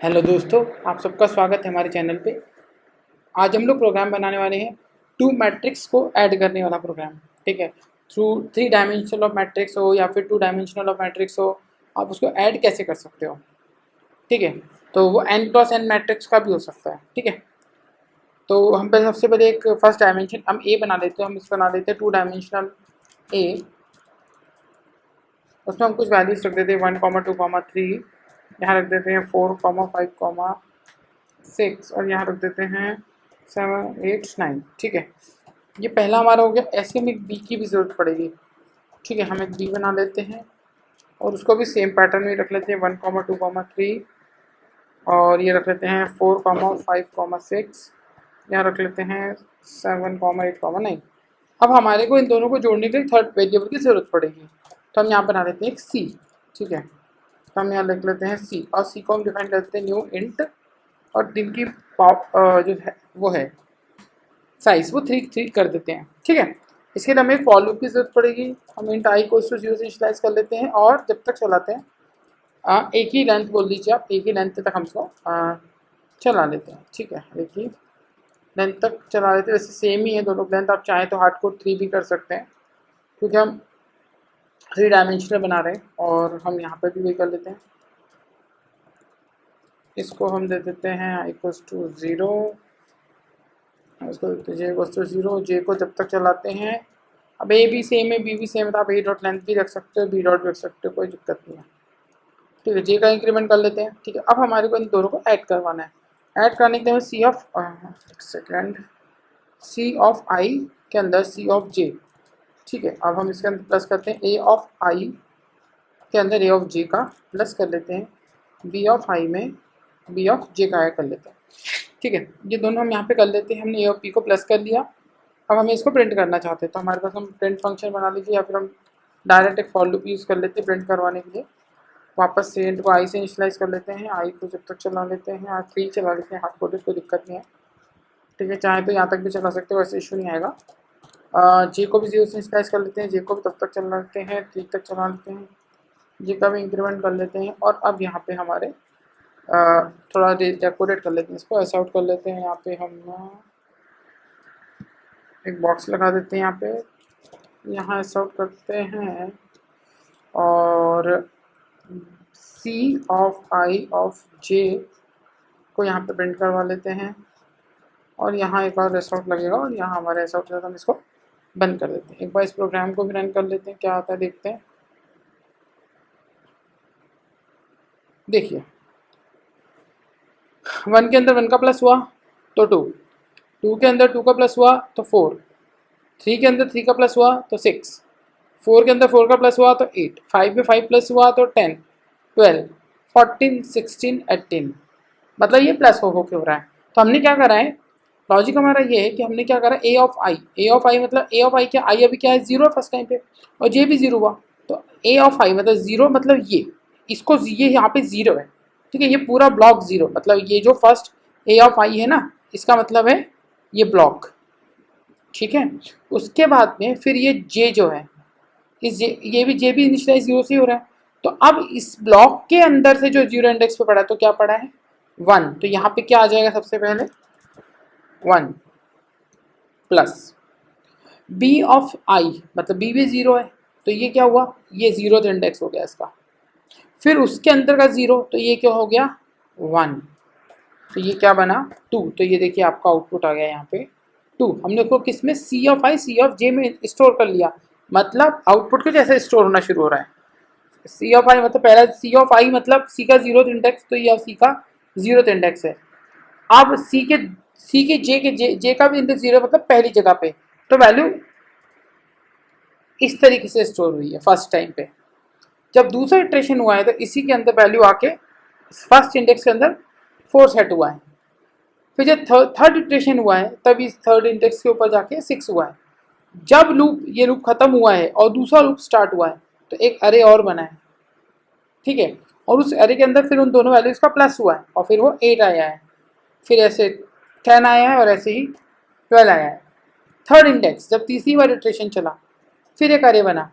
Hello दोस्तों, आप सबका स्वागत है हमारे चैनल पे। आज हम लोग प्रोग्राम बनाने वाले हैं टू मैट्रिक्स को ऐड करने वाला प्रोग्राम। ठीक है, through three dimensional of matrix हो या फिर टू डायमेंशनल ऑफ मैट्रिक्स हो, आप उसको ऐड कैसे कर सकते हो। ठीक है, तो वो n क्रॉस n मैट्रिक्स का भी हो सकता है। ठीक है, तो हम पे सबसे पहले एक फर्स्ट डायमेंशन हम ए बना लेते हैं। हम इसको बना लेते हैं टू डायमेंशनल ए। उसमें हम कुछ वैल्यूज रख देते हैं 1,2,3, यहाँ रख देते हैं 4,5,6 और यहाँ रख देते हैं 7, 8, 9। ठीक है, ये पहला हमारा हो गया। ऐसे में एक बी की भी ज़रूरत पड़ेगी। ठीक है, हम एक बी बना लेते हैं और उसको भी सेम पैटर्न में रख लेते हैं 1,2,3 और ये रख लेते हैं 4,5,6, यहाँ रख लेते हैं 7,8,9। अब हमारे को इन दोनों को जोड़ने के लिए थर्ड वेरिएबल की ज़रूरत पड़ेगी, तो हम यहाँ बना लेते हैं एक सी। ठीक है, तो हम यहाँ लिख लेते हैं सी और सी को हम डिफाइन करते हैं न्यू इंट और दिन की जो है वो है साइज वो 3 कर देते हैं। ठीक है, इसके लिए हमें एक फॉर लूप की जरूरत पड़ेगी। हम इंट आई को 0 से इनिशियलाइज कर लेते हैं और जब तक चलाते हैं एक ही लेंथ बोल दीजिए आप, एक ही लेंथ तक हम इसको चला लेते हैं। ठीक है, एक ही लेंथ तक चला लेते हैं। वैसे सेम ही है दोनों लेंथ, आप चाहें तो हार्ड कोड 3 भी कर सकते हैं क्योंकि हम 3 डायमेंशनल बना रहे हैं। और हम यहाँ पर भी वही कर लेते हैं, इसको हम दे देते हैं इक्वल्स टू 0, इसको देते हैं जे इक्वल्स टू 0। जे को जब तक चलाते हैं, अब ए भी सेम है बी भी सेम है, तो आप ए डॉट लेंथ भी रख सकते हो बी डॉट भी रख सकते हो, कोई दिक्कत नहीं है। ठीक है, जे का इंक्रीमेंट कर लेते हैं। ठीक है, अब हमारे को इन दोनों को ऐड करवाना है। ऐड करने के लिए सी ऑफ सी ऑफ आई के अंदर सी ऑफ जे। ठीक है, अब हम इसके अंदर प्लस करते हैं ए ऑफ आई के अंदर ए ऑफ जे का प्लस कर लेते हैं, बी ऑफ आई में बी ऑफ जे का ऐड कर लेते हैं। ठीक है, ये दोनों हम यहाँ पे कर लेते हैं। हमने ए और पी को प्लस कर लिया। अब हमें इसको प्रिंट करना चाहते हैं तो हमारे पास हम प्रिंट फंक्शन बना लीजिए या फिर हम डायरेक्ट एक फॉर लूप यूज़ कर लेते हैं प्रिंट करवाने के लिए। वापस से इंट को आई से इनिशियलाइज कर लेते हैं, आई को जब तक चला लेते हैं 3 चला लेते हैं, हार्ड कोडेड कोई दिक्कत नहीं है। ठीक है, चाहे तो यहाँ तक भी चला सकते हो, वैसे इशू नहीं आएगा। जे को भी 0 से इनिशियलाइज कर लेते हैं, जे को भी तब तक चला लेते हैं 3 तक चला लेते हैं, जे का भी इंक्रीमेंट कर लेते हैं। और अब यहाँ पे हमारे थोड़ा डेकोरेट कर लेते हैं, इसको ऐसा आउट कर लेते हैं। यहाँ पे हम एक बॉक्स लगा देते हैं, यहाँ पे यहाँ ऐसा आउट करते हैं और सी ऑफ आई ऑफ जे को यहाँ पे प्रिंट करवा लेते हैं और यहाँ एक और ऐसा आउट लगेगा और यहाँ हमारे ऐसा आउट, हम इसको बंद कर देते हैं। एक बार इस प्रोग्राम को भी रन कर लेते हैं, क्या आता है देखते हैं। देखिए 1 के अंदर 1 का प्लस हुआ तो 2, 2 के अंदर 2 का प्लस हुआ तो 4, 3 के अंदर 3 का प्लस हुआ तो 6, 4 के अंदर 4 का प्लस हुआ तो 8, 5 में 5 प्लस हुआ तो 10, 12, 14, 16, 18। मतलब ये प्लस हो के हो रहा है। तो हमने क्या करा है, लॉजिक हमारा ये है कि हमने क्या करा, ए ऑफ आई, ए ऑफ आई मतलब ए ऑफ आई क्या, आई अभी क्या है 0 फर्स्ट टाइम पे और जे भी 0 हुआ, तो ए ऑफ आई मतलब 0 मतलब ये, इसको ये यहाँ पे 0 है। ठीक है, ये पूरा ब्लॉक 0 मतलब ये जो फर्स्ट ए ऑफ आई है ना, इसका मतलब है ये ब्लॉक। ठीक है, उसके बाद में फिर ये जे जो है, इस ये भी इनिशियलाइज 0 से हो रहा है। तो अब इस ब्लॉक के अंदर से जो 0 इंडेक्स पे पड़ा है तो क्या पड़ा है 1, तो यहाँ पे क्या आ जाएगा सबसे पहले 1 प्लस बी ऑफ आई मतलब बी भी 0 है, तो ये क्या हुआ, ये 0th इंडेक्स हो गया इसका। फिर उसके अंदर का 0 तो ये क्या हो गया 1, तो ये क्या बना 2। तो ये देखिए आपका आउटपुट आ गया यहाँ पे 2। हमने उसको किस में, सी ऑफ आई सी ऑफ जे में स्टोर कर लिया, मतलब आउटपुट कुछ ऐसे स्टोर होना शुरू हो रहा है। सी ऑफ आई मतलब पहला सी ऑफ आई मतलब सी का 0th इंडेक्स, तो ये सी का 0th इंडेक्स है। अब सी के जे का भी इंडेक्स 0 मतलब पहली जगह पे, तो वैल्यू इस तरीके से स्टोर हुई है फर्स्ट टाइम पे। जब दूसरा इटरेशन हुआ है तो इसी के अंदर वैल्यू आके फर्स्ट इंडेक्स के अंदर 4 सेट हुआ है। फिर जब थर्ड इटरेशन हुआ है तब इस थर्ड इंडेक्स के ऊपर जाके 6 हुआ है। जब ये लूप खत्म हुआ है और दूसरा लूप स्टार्ट हुआ है तो एक अरे और बना है। ठीक है, और उस अरे के अंदर फिर उन दोनों वैल्यूज का प्लस हुआ है और फिर वो 8 आया है, फिर ऐसे 10 आया है और ऐसे ही 12 आया है। थर्ड इंडेक्स जब तीसरी बार इटरेशन चला फिर एक अरे बना,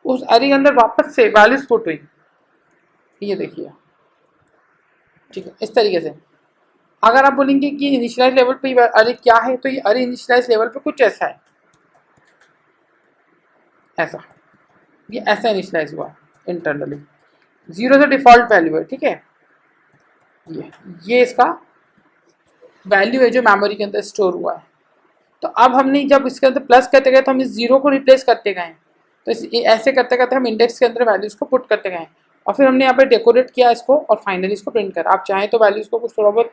उस अरे के अंदर वापस से वैल्यूज पुट हुई। ये देखिए ठीक है, इस तरीके से। अगर आप बोलेंगे कि इनिशियलाइज लेवल पे अरे क्या है, तो ये अरे इनिशियलाइज लेवल पे कुछ ऐसा है, ऐसा, ये ऐसा इनिशियलाइज हुआ इंटरनली। 0 तो डिफॉल्ट वैल्यू है, ठीक है, ये इसका वैल्यू है जो मेमोरी के अंदर स्टोर हुआ है। तो अब हमने जब इसके अंदर प्लस करते गए तो हम इस जीरो को रिप्लेस करते गए, तो ऐसे करते करते हम इंडेक्स के अंदर वैल्यूज को पुट करते गए, और फिर हमने यहाँ पे डेकोरेट किया इसको और फाइनली इसको प्रिंट करा। आप चाहें तो वैल्यूज को कुछ थोड़ा बहुत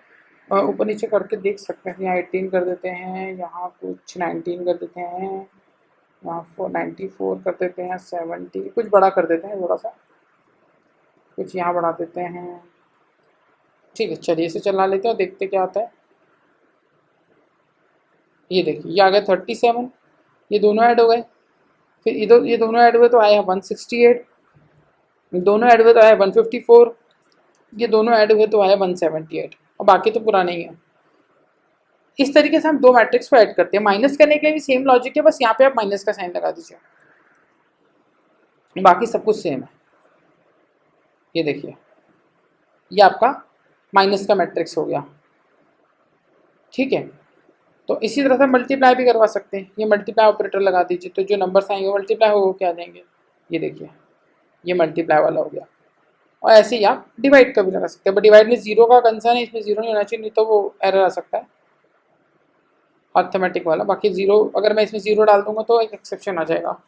ऊपर नीचे करके देख सकते हैं। यहाँ 18 कर देते हैं, यहाँ कुछ 19 कर देते हैं, यहाँ 94 कर देते हैं, 70 कुछ बड़ा कर देते हैं थोड़ा सा, कुछ यहाँ बढ़ा देते हैं। ठीक है, चलिए इसे चला लेते हैं और देखते क्या आता है। ये देखिए ये आ गया 37, ये दोनों ऐड हो गए, फिर इधर ये दोनों ऐड हुए तो आया 168, दोनों ऐड हुए तो आया 154, ये दोनों ऐड हुए तो आया 178, और बाकी तो पुराने ही है। इस तरीके से हम दो मैट्रिक्स को ऐड करते हैं। माइनस करने के लिए भी सेम लॉजिक है, बस यहाँ पे आप माइनस का साइन लगा दीजिए, बाकी सब कुछ सेम है। ये देखिए ये आपका माइनस का मैट्रिक्स हो गया, ठीक है। तो इसी तरह से मल्टीप्लाई भी करवा सकते हैं, ये मल्टीप्लाई ऑपरेटर लगा दीजिए, तो जो नंबर्स आएंगे मल्टीप्लाई हो क्या देंगे, ये देखिए ये मल्टीप्लाई वाला हो गया। और ऐसे ही आप डिवाइड का भी लगा सकते हैं, बट डिवाइड में जीरो का कंसर्न है, इसमें जीरो नहीं होना चाहिए, नहीं तो वो एरर आ सकता है अर्थमेटिक वाला। बाकी जीरो, अगर मैं इसमें जीरो डाल दूंगा तो एक एक्सेप्शन आ जाएगा।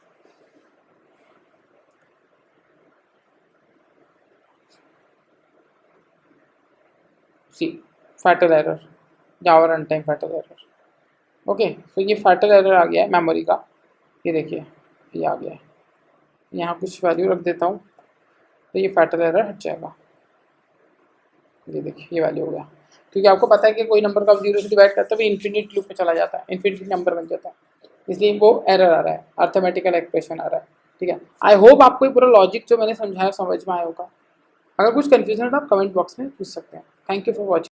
C fatal error, Java run time fatal error. Okay, तो ये फैटल एरर आ गया है मेमोरी का, ये देखिए ये आ गया है। यहाँ कुछ वैल्यू रख देता हूँ तो ये फैटल एरर हट जाएगा। ये देखिए ये वैल्यू हो गया, क्योंकि आपको पता है कि कोई नंबर का आप जीरो से डिवाइड करते हुए इन्फिनिट लूप में चला जाता है, इन्फिनिट नंबर बन जाता है, इसलिए वो एरर आ रहा है, अर्थमेटिकल एक्सप्रेशन आ रहा है। ठीक है, आई होप आपको ये पूरा लॉजिक जो मैंने समझाया समझ में आया होगा। अगर कुछ कन्फ्यूजन है तो आप कमेंट बॉक्स में पूछ सकते हैं। Thank you for watching.